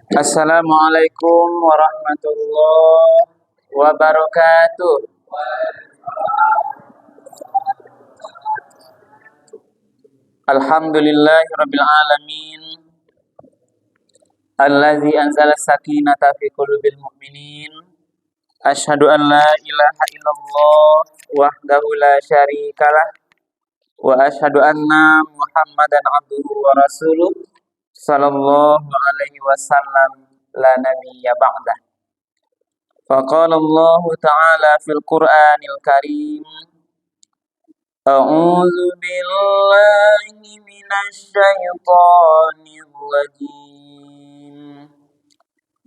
Assalamualaikum warahmatullahi wabarakatuh. Alhamdulillahirabbil alamin. Allazi anzala sakinata fi qulubil mu'minin. Asyhadu an la ilaha illallah wahdahu la syarikalah wa asyhadu anna Muhammadan abduhu wa rasuluh sallallahu alaihi wasallam la nabiyya ba'dah. Faqala Allah ta'ala fil Qur'anil Karim. A'udzu billahi minasy syaithanir rajim.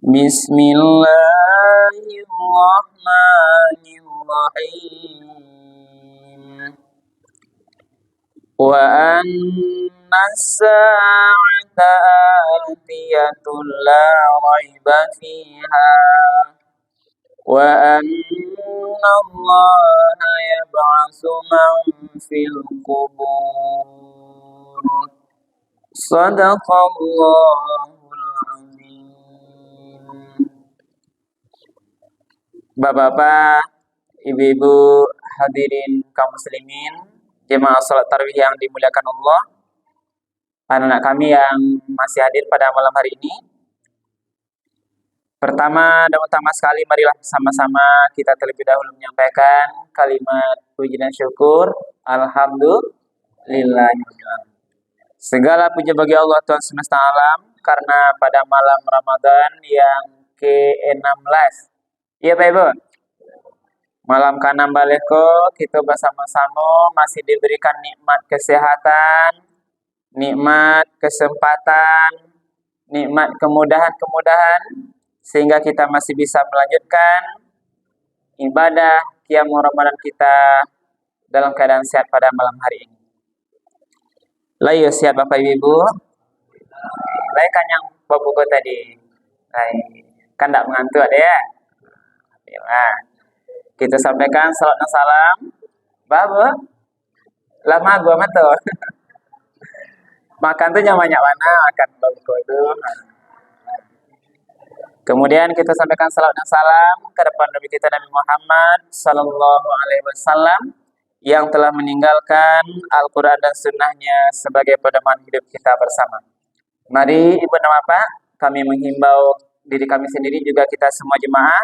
Bismillahirrahmanirrahim. Wa anna as-sa'ata atiyatun la raiba fiha wa anna Allaha yab'atsu man fil qubur. Shadaqallahul azim. Bapak-bapak, ibu-ibu, hadirin kaum muslimin, jemaah salat tarawih yang dimuliakan Allah, anak-anak kami yang masih hadir pada malam hari ini. Pertama dan utama sekali, marilah sama-sama kita terlebih dahulu menyampaikan kalimat puji dan syukur. Alhamdulillah. Segala puji bagi Allah Tuhan semesta alam, karena pada malam Ramadan yang ke-16, iya Pak Ibu, malam ke-6 baleko, kita bersama-sama masih diberikan nikmat kesehatan, nikmat kesempatan, nikmat kemudahan-kemudahan, sehingga kita masih bisa melanjutkan ibadah qiyamul Ramadan kita dalam keadaan sehat pada malam hari ini. Layu siap Bapak Ibu? Layu kan yang babuku tadi. Layu. Kan tidak mengantuk ada ya? Nah, kita sampaikan salat dan salam. Babu, lama gua matur. Makan tuh yang banyak mana? Makan babuku itu. Kemudian kita sampaikan salat dan salam ke depan Nabi kita Nabi Muhammad sallallahu alaihi wasallam yang telah meninggalkan Al-Qur'an dan sunnahnya sebagai pedoman hidup kita bersama. Mari Ibu dan Bapak, kami menghimbau diri kami sendiri juga kita semua jemaah,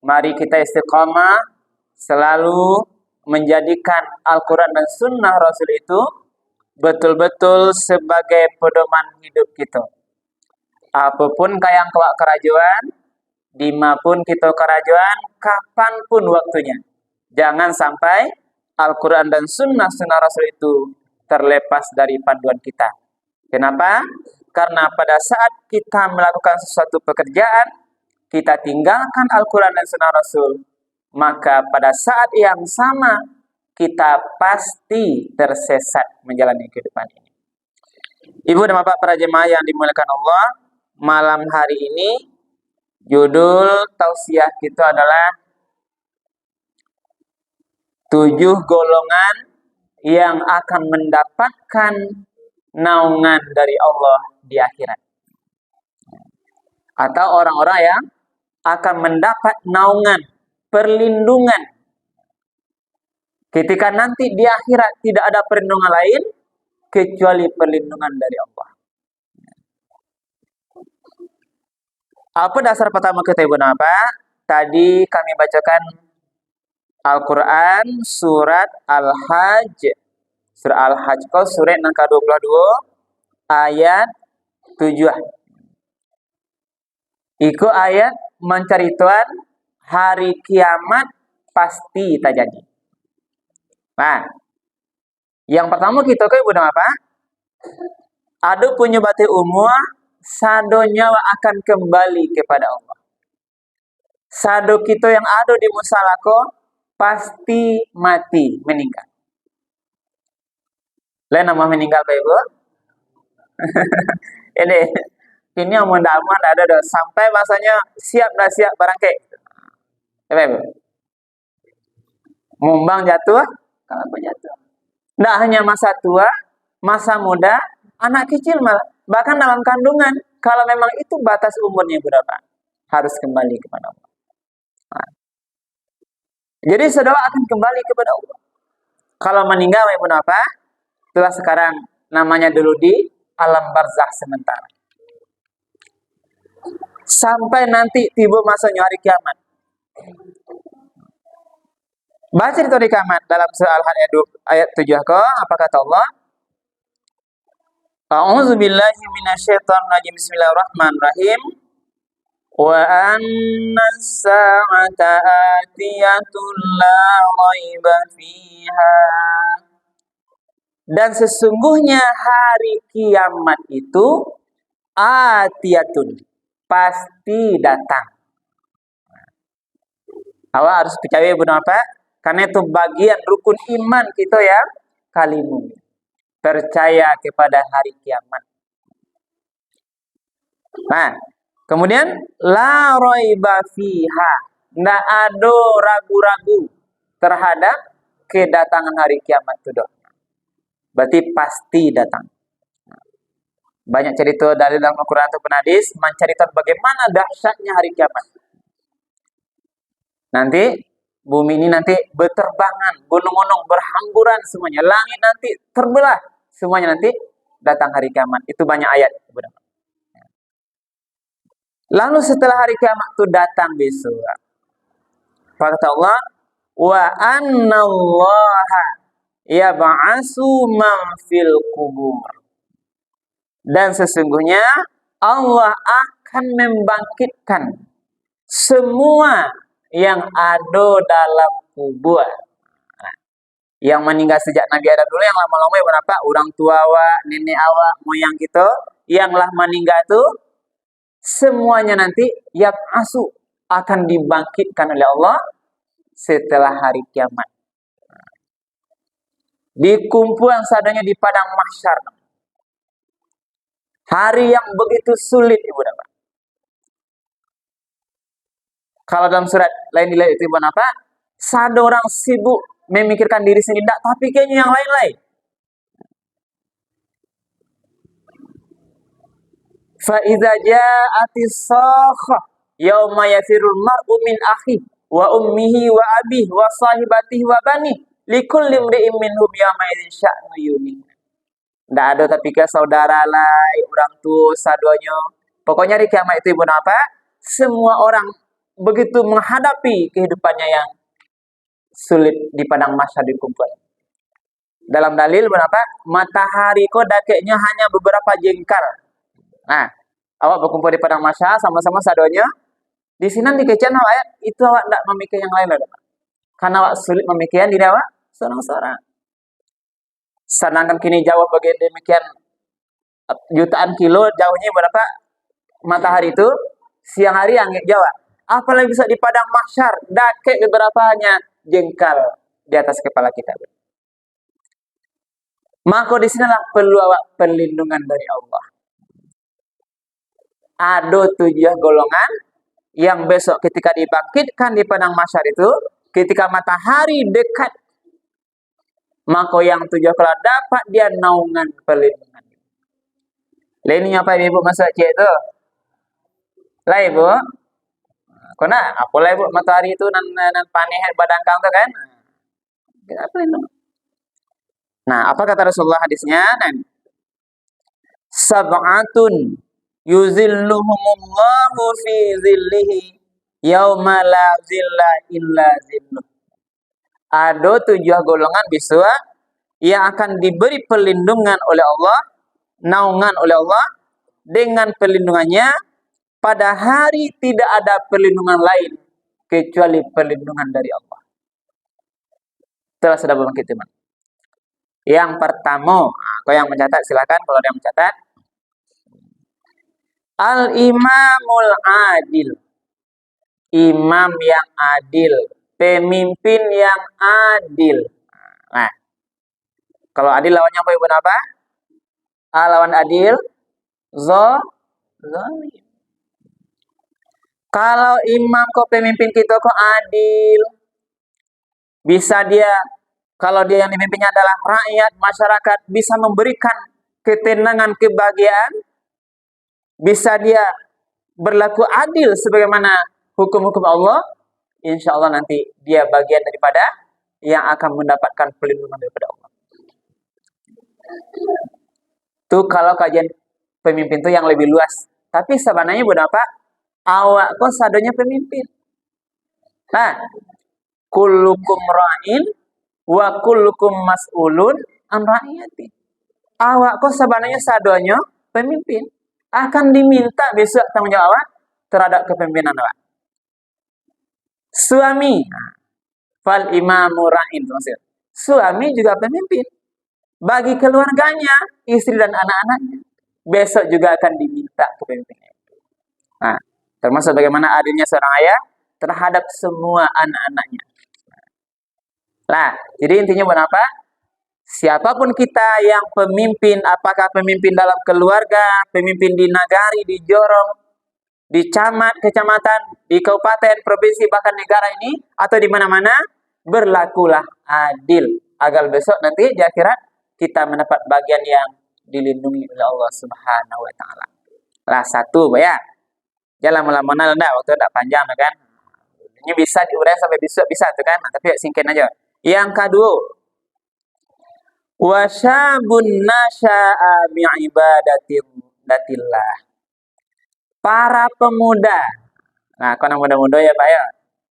mari kita istiqamah selalu menjadikan Al-Qur'an dan sunnah Rasul itu betul-betul sebagai pedoman hidup kita. Apapun kayang kelak kerajuan, dimapun kita kerajuan, kapanpun waktunya. Jangan sampai Al-Quran dan Sunnah Rasul itu terlepas dari panduan kita. Kenapa? Karena pada saat kita melakukan sesuatu pekerjaan, kita tinggalkan Al-Quran dan Sunnah Rasul, maka pada saat yang sama, kita pasti tersesat menjalani kehidupan ini. Ibu dan Bapak para jemaah yang dimuliakan Allah, malam hari ini judul tausiah kita adalah 7 golongan yang akan mendapatkan naungan dari Allah di akhirat, atau orang-orang yang akan mendapat naungan, perlindungan ketika nanti di akhirat tidak ada perlindungan lain kecuali perlindungan dari Allah. Apa dasar pertama kita Ibu dan Bapak? Tadi kami bacakan Al-Quran surat Al-Hajj. Surat Al-Hajj kau surat yang ke-22 ayat 7. Iku ayat menceritakan hari kiamat pasti terjadi. Nah, yang pertama kita ke Ibu dan Bapak, ada punya bati umur, sado nyawa akan kembali kepada Allah. Sado kita yang ada di musalako pasti mati, meninggal. Lain nama meninggal Pak Ibu? Ini yang aman ada sampai masanya siap dah siap barangkali. Pak Ibu? Mumbang jatuh, kalau jatuh. Tidak hanya masa tua, masa muda, anak kecil malah. Bahkan dalam kandungan, kalau memang itu batas umurnya berapa, harus kembali kepada Allah. Nah, jadi saudara akan kembali kepada Allah. Kalau meninggal ibu apa? Itulah sekarang namanya dulu di alam barzakh sementara. Sampai nanti tiba masanya hari kiamat. Baca di hari kiamat dalam surah Al-Hadid ayat 7 apa kata Allah? A'udzubillahi minasyaitonir rajim. Bismillahirrahmanirrahim. Wa anna as-sa'ata atiyatun la raiba fiha. Dan sesungguhnya hari kiamat itu atiyatun, pasti datang. Awak harus percaya benar apa? Karena itu bagian rukun iman kita yang kalimu. Percaya kepada hari kiamat. Nah, kemudian la raiba fiha. Nggak ada ragu-ragu terhadap kedatangan hari kiamat itu dong. Berarti pasti datang. Banyak cerita dari dalam Al-Quran atau hadis menceritakan bagaimana dahsyatnya hari kiamat. Nanti bumi ini nanti berterbangan, gunung-gunung berhamburan semuanya, langit nanti terbelah, semuanya nanti datang hari kiamat. Itu banyak ayat. Lalu setelah hari kiamat itu datang besok, kata Allah, wa annallaha yab'asu man fil kubur. Dan sesungguhnya Allah akan membangkitkan semua yang ada dalam kubur. Nah, yang meninggal sejak Nabi Adam dulu, yang lama-lama ya berapa? Orang tua awak, nenek awak, moyang kita, yang lah meninggal itu semuanya nanti yab'asu akan dibangkitkan oleh Allah setelah hari kiamat. Dikumpul yang seadanya di padang mahsyar. Hari yang begitu sulit ibu dapat. Kalau dalam surat lain dilihat itu ibu apa? Sada orang sibuk memikirkan diri sendiri, tapi kayaknya yang lain-lain. Fa idza ja'atis sakhah yauma yafirul mar'u min akhi wa ummihi wa abihi wa sahibatihi wa bani likulli imri'in minhum yawma idzin sya'nu yughni. Nggak ada tapi ke saudara lai, orang tua, sadonya. Pokoknya di kiamat itu ibu apa? Semua orang begitu menghadapi kehidupannya yang sulit di padang mahsyar dikumpul. Dalam dalil berapa? Matahari kok dakeknya hanya beberapa jengkal. Nah, awak berkumpul di padang mahsyar sama-sama sadonya. Di sini nanti kecian ayat itu awak tidak memikir yang lain lagi. Karena awak sulit memikirkan diri awak seorang-seorang. Sedangkan kini jauh bagian demikian jutaan kilo jauhnya berapa matahari itu, siang hari angin Jawa. Apalagi bisa di padang mahsyar, dakek beberapa hanya jengkal di atas kepala kita. Maka di sinilah perlu awak perlindungan dari Allah. Ada 7 golongan yang besok ketika dibangkitkan di padang mahsyar itu, ketika matahari dekat, maka yang 7 kalau dapat dia naungan perlindungan. Lainnya apa ibu masa cik itu? Lah ibu, kena apa lah ibu matahari itu nan panih badangkang tu kan? Kita pelindung. Nah, apa kata Rasulullah hadisnya? Sab'atun yuzilluhumullahu fi zillihi yauma la zilla illa zilluh. Ada 7 golongan besok yang akan diberi perlindungan oleh Allah, naungan oleh Allah, dengan perlindungannya pada hari tidak ada perlindungan lain kecuali perlindungan dari Allah. Telah sudah bangkit teman. Yang pertama, kalau yang mencatat silakan kalau ada yang mencatat. Al-imamul adil. Imam yang adil, pemimpin yang adil. Nah, kalau adil lawannya apa ibu apa? Lawan adil, zalim. Kalau imam kok pemimpin kita kok adil, bisa dia, kalau dia yang dipimpinnya adalah rakyat, masyarakat, bisa memberikan ketenangan, kebahagiaan, bisa dia berlaku adil sebagaimana hukum-hukum Allah, insya Allah nanti dia bagian daripada yang akan mendapatkan perlindungan daripada Allah. Tuh kalau kajian pemimpin tuh yang lebih luas. Tapi sebenarnya berapa? Awak kok sadonya pemimpin. Nah, kullukum ra'in wa kullukum mas'ulun an ra'iyati. Awak kok sebenarnya sadonya pemimpin. Akan diminta besok tanggung jawab terhadap kepemimpinan awak. Suami, fal imamu ra'in, maksudnya. Suami juga pemimpin. Bagi keluarganya, istri dan anak-anaknya, besok juga akan diminta kepemimpinan. Nah, termasuk bagaimana adilnya seorang ayah terhadap semua anak-anaknya. Nah, jadi intinya berapa? Siapapun kita yang pemimpin, apakah pemimpin dalam keluarga, pemimpin di nagari, di jorong, di camat, kecamatan, di kabupaten, provinsi, bahkan negara ini, atau di mana-mana, berlakulah adil. Agar besok nanti di akhirat kita mendapat bagian yang dilindungi oleh Allah Subhanahu wa Ta'ala. Lah satu, ya. Jangan lama-lama nanda, waktu tidak panjang kan. Ini bisa diuraikan sampai besok bisa tuh kan. Nah, tapi singkin aja. Yang kedua, wasyabun nasya'a bi'ibadatillah. Para pemuda. Nah, kalau muda-muda ya Pak ya.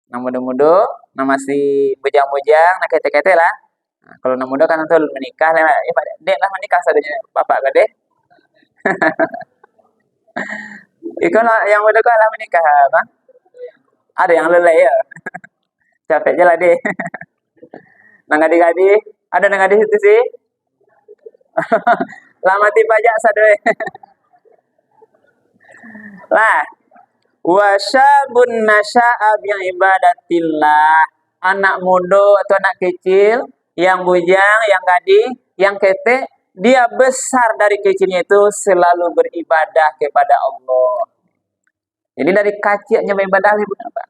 Nang muda-muda, nang masih bujang-bujang, nak kete-kete lah. Nah, kalau nang muda kan nanti menikah lah. Ya Pak, dek lah menikah sadunya bapak gede. Ikon yang muda kok lah menikah, Bang. Ada yang lelai ya. Capek aja lah deh. Nang adik-adik, ada nang adik situ sih. Lama tiba aja sadoy. Lah, wasyabun nasya'a bi'ibadatillah. Anak muda atau anak kecil yang bujang, yang gading, yang kete, dia besar dari kecilnya itu selalu beribadah kepada Allah. Jadi dari kecilnya beribadah ibu apa?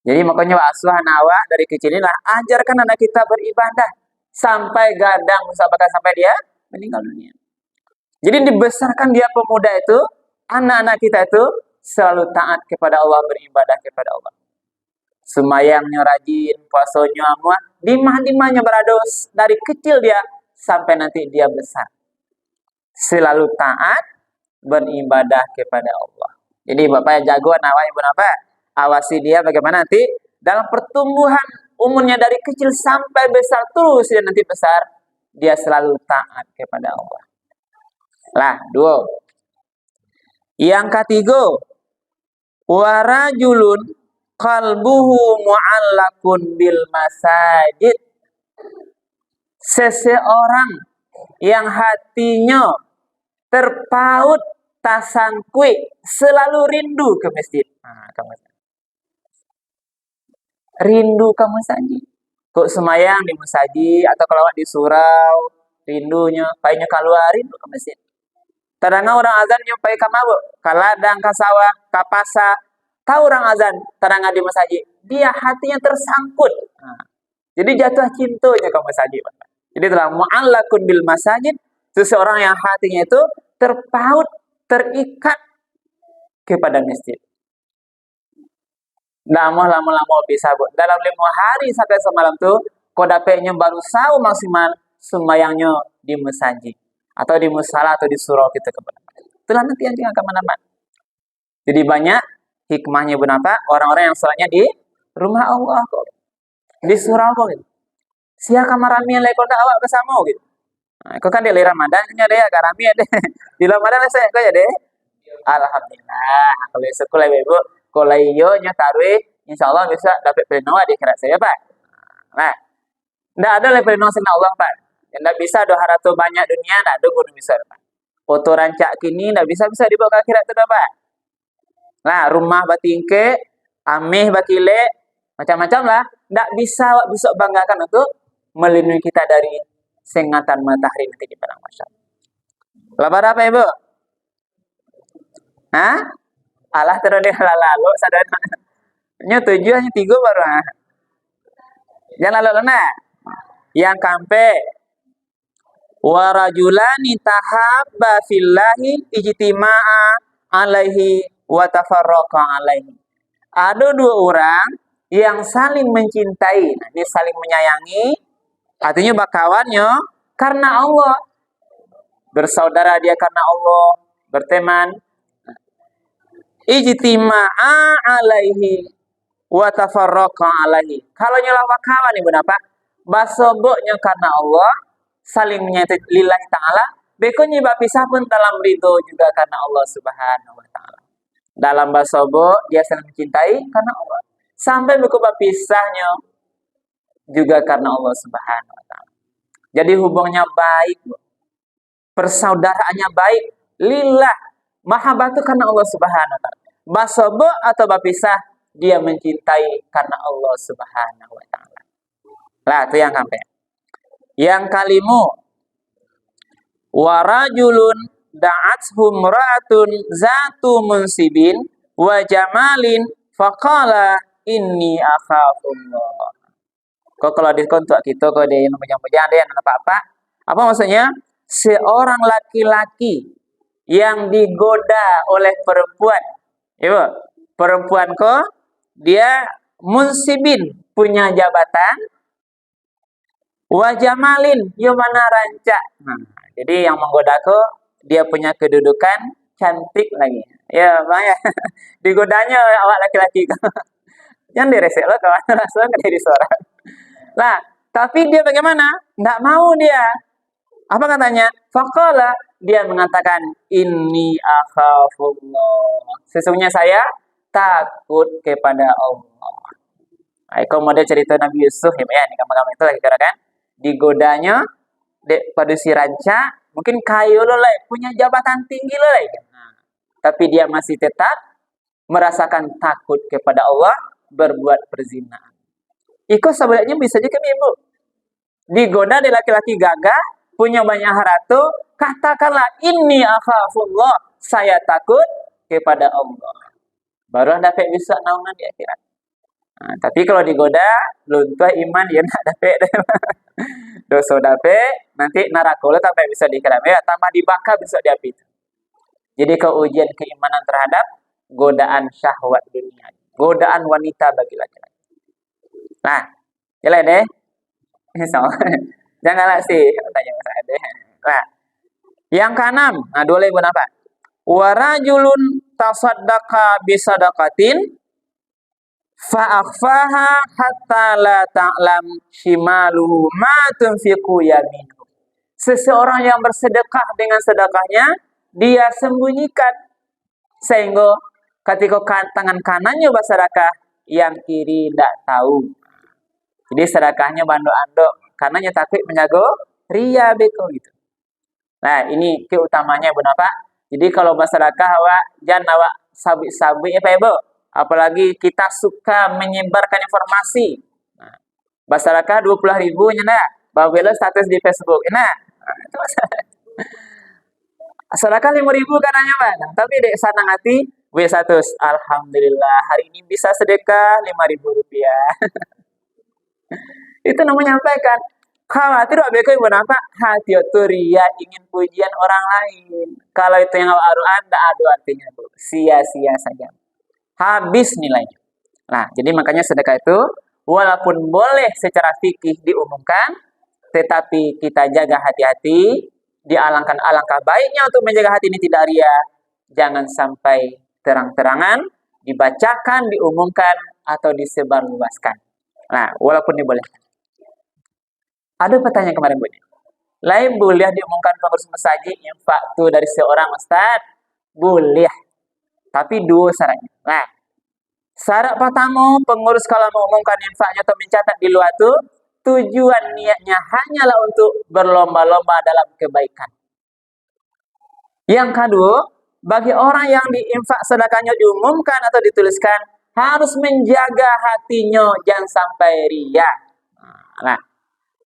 Jadi makanya asuhan awak dari kecil inilah ajarkan anak kita beribadah sampai gadang misalkan sampai dia meninggal dunia. Jadi dibesarkan dia pemuda itu, anak-anak kita itu selalu taat kepada Allah, beribadah kepada Allah. Semayangnya rajin, puasanya amat, dimah-dimahnya berados dari kecil dia sampai nanti dia besar. Selalu taat beribadah kepada Allah. Jadi Bapak yang jago anak ibu apa? Awasi dia bagaimana nanti dalam pertumbuhan umurnya dari kecil sampai besar terus dia nanti besar dia selalu taat kepada Allah. Lah, dua. Yang ketiga, warajulun qalbuhu mu'allakun bil masajid. Seseorang yang hatinya terpaut tasangkui selalu rindu ke masjid. Nah, rindu ke masjid. Kok semayang di masjid atau kalau di surau, rindunya, kayaknya keluar rindu ke masjid. Tadanga orang azan nyampai ke mabuk, ke ladang, ke sawah, ke pasar. Tahu orang azan, tadanga di masjid. Dia hatinya tersangkut. Nah, jadi jatuh cintanya ke masjid. Jadi telah mu'allakun bil masjid, seseorang yang hatinya itu terpaut, terikat kepada masjid. Lama-lama bisa bu. Dalam 5 hari sampai semalam tuh, kodapenya baru sahu maksimal sembayangnya di masjid atau di musala atau di surau kita kepada. Itulah nanti yang akan menamat. Jadi banyak hikmahnya berapa orang-orang yang sholatnya di rumah Allah kok, di surau kok. Gitu. Sia kamar rami yang lekor awak bersama gitu. Nah, kok kan di Ramadan nya deh agak rami ya deh. Di Ramadan saya kok ya deh. Alhamdulillah. Kalau sekolah ibu kalau iyo nya tarwih, insya Allah bisa dapat pelinoa di akhirat saya Pak. Nah, tidak ada lah pelinoa sama Allah Pak. Tidak bisa doa haratu banyak dunia, tidak ada guna bisa Pak. Foto rancak kini tidak bisa dibawa ke akhirat itu Pak. Nah, rumah batingke, ameh bakile, macam-macam lah. Tidak bisa banggakan untuk melindungi kita dari sengatan matahari nanti di padang mahsyar. Labar apa Ibu? Hah? Allah terus dia lalu sadar. Nya 7 hanya 3 baru. Jangan lalu nak. Yang kampe Wa rajulani tahabba fillahi ijtima'a alaihi wa tafarraqa alaihi. Ada dua orang yang saling mencintai. Nah, ini saling menyayangi, artinya bakawannya karena Allah. Bersaudara dia karena Allah, berteman. Ijtima'a alaihi wa tafarraqa alaihi. Kalau nyolah kawan ibu napa? Basoboknya karena Allah, saling menyayangi lillahi ta'ala, bekonya pisah pun dalam ridho juga karena Allah Subhanahu wa taala. Dalam basobok dia saling mencintai karena Allah. Sampai beko pisahnya juga karena Allah Subhanahu wa taala. Jadi hubungnya baik, persaudaraannya baik, lillah, mahabbatu karena Allah Subhanahu wa taala. Basobok atau bapisah dia mencintai karena Allah Subhanahu wa taala. Lah itu yang sampai. Yang kalimu warajulun da'athum ra'atun zatu munsibin wa jamalin faqala inni akhafullah. Kok kalau dikontak kita kok dia yang bujang-bujang dia apa-apa? Apa maksudnya? Seorang laki-laki yang digoda oleh perempuan. Ibu, perempuan kok dia munsibin, punya jabatan, wajamalin, yo mana rancak. Nah, jadi yang menggoda kok dia punya kedudukan, cantik lagi. Ya, bang ya. Digodanya awak laki-laki. Yang diresek lo kawan langsung ke diri seorang. Lah, tapi dia bagaimana? Nggak mau dia. Apa katanya? Faqala, dia mengatakan inni akhafullah. Sesungguhnya saya takut kepada Allah. Kau model cerita Nabi Yusuf ya, nih kamu itu lagi kan? Digodanya pada si ranca, mungkin kayu lo lah, punya jabatan tinggi lo lah. Nah, tapi dia masih tetap merasakan takut kepada Allah, berbuat perzinahan. Iko sebenarnya bisa juga ibu. Digoda di laki-laki gagah, punya banyak harta, katakanlah inni akhafullah, saya takut kepada Allah. Baru dapat bisa naungan di akhirat. Nah, tapi kalau digoda, luntuh iman dia nak dapat. Dosa dapat, nanti narakola sampai bisa dikira. Ya, tambah dibakar bisa diapi. Jadi keujian keimanan terhadap godaan syahwat dunia, godaan wanita bagi laki-laki. Nah, jelas deh. Janganlah sih tanya saya deh. Nah, yang keenam, nah dua lagi apa? Warajulun tasaddaqa bisadaqatin fa'akhfaha hatta la ta'lam shimaluhu ma tunfiqu yaminuhu. Seseorang yang bersedekah dengan sedekahnya, dia sembunyikan sehingga ketika tangan kanannya bersedekah, yang kiri tidak tahu. Jadi sedekahnya bandok-andok karena takut menjaga ria beko gitu. Nah, ini keutamanya Ibu Napa. Jadi kalau bersedekah awak jangan awak sabik-sabik apa Ibu? Apalagi kita suka menyebarkan informasi. Nah, bersedekah 20.000 nya bawela status di Facebook. Nah, itu masalah. Sedekah 5.000 katanya Pak. Nah, tapi dek sanang hati W100. Alhamdulillah hari ini bisa sedekah 5.000 rupiah. Itu namanya apa kan? Khawatir abk Ibu Napa hati itu ria ingin pujian orang lain. Kalau itu yang Anda ada artinya Bu. Sia-sia saja. Habis nilainya. Nah, jadi makanya sedekah itu walaupun boleh secara fikih diumumkan, tetapi kita jaga hati-hati, alangkah baiknya untuk menjaga hati ini tidak ria. Jangan sampai terang-terangan dibacakan, diumumkan atau disebarluaskan. Nah, walaupun dibolehkan. Ada pertanyaan kemarin Bu. Lain boleh diumumkan pengurus masjid infak itu dari seorang ustaz? Boleh. Tapi dua syaratnya. Nah, syarat pertama pengurus kalau mengumumkan infaknya atau mencatat di luar itu tujuan niatnya hanyalah untuk berlomba-lomba dalam kebaikan. Yang kedua, bagi orang yang diinfak sedekahnya diumumkan atau dituliskan harus menjaga hatinya jangan sampai ria. Nah,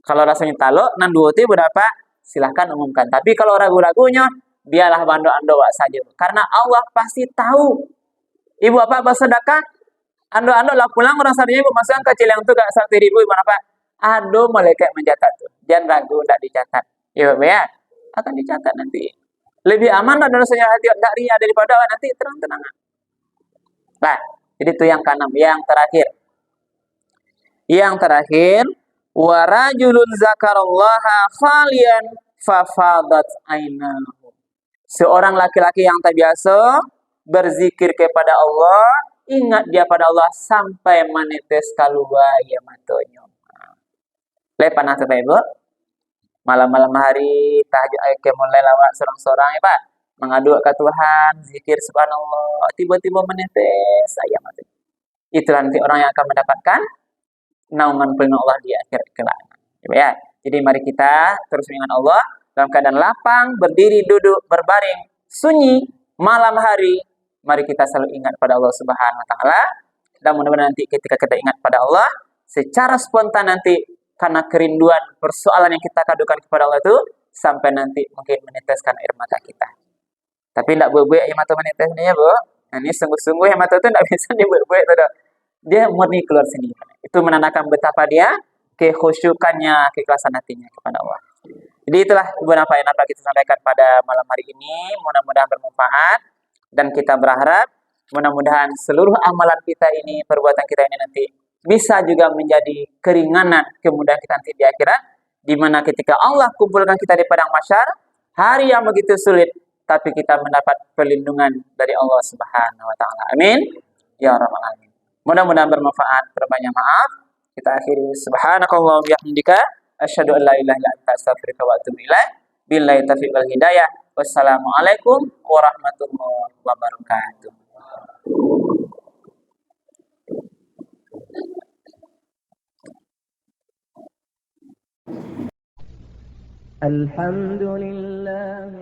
kalau rasanya taluk, nan dua itu berapa? Silahkan umumkan. Tapi kalau ragu-ragunya, biarlah ando-ando saja. Karena Allah pasti tahu. Ibu apa bersedekah? Ando-ando lah pulang orang satunya ibu masukkan kecil yang itu gak 1.000 ibu apa? Aduh malaikat mencatat tuh. Jangan ragu, tidak dicatat. Ya, Bapak ya. Akan dicatat nanti. Lebih aman dosanya hati tidak ria daripada nanti terang-terang. Nah, jadi itu yang keenam, yang terakhir. Yang terakhir, wa rajulun zakarallaha khalian fafadat ainahu. Seorang laki-laki yang tak biasa berzikir kepada Allah, ingat dia pada Allah sampai menetes keluar ya matanya. Lepas nanti Ibu, malam-malam hari tahajud ayat mulai lawak sorang-sorang ya Pak, mengadu ke Tuhan, zikir subhanallah, tiba-tiba menetes saya mati. Itulah nanti orang yang akan mendapatkan naungan pelindung Allah di akhir kelak. Ya. Jadi mari kita terus mengingat Allah dalam keadaan lapang, berdiri, duduk, berbaring, sunyi, malam hari. Mari kita selalu ingat pada Allah Subhanahu wa taala. Dan mudah-mudahan nanti ketika kita ingat pada Allah secara spontan nanti karena kerinduan persoalan yang kita kadukan kepada Allah itu sampai nanti mungkin meneteskan air mata kita. Tapi tidak buat-buat air mata menetesnya, Bu. Nah, ini sungguh-sungguh air mata itu tidak bisa dibuat-buat itu. Dia murni keluar sendiri. Itu menandakan betapa dia kekhusyukannya, keikhlasan hatinya kepada Allah. Jadi itulah beberapa yang dapat kita sampaikan pada malam hari ini. Mudah-mudahan bermanfaat dan kita berharap mudah-mudahan seluruh amalan kita ini, perbuatan kita ini nanti bisa juga menjadi keringanan kemudahan kita nanti di akhirat, di mana ketika Allah kumpulkan kita di padang mahsyar, hari yang begitu sulit, tapi kita mendapat perlindungan dari Allah Subhanahu wa taala. Amin. Ya rabbal alamin. Mudah-mudahan bermanfaat. Berbanyak maaf. Kita akhiri subhanakallah bihamdika asyhadu an la ilaha illa anta astaghfiruka wa atubu ilaik. Billahi taufiq wal hidayah. Wassalamualaikum warahmatullahi wabarakatuh. الحمد لله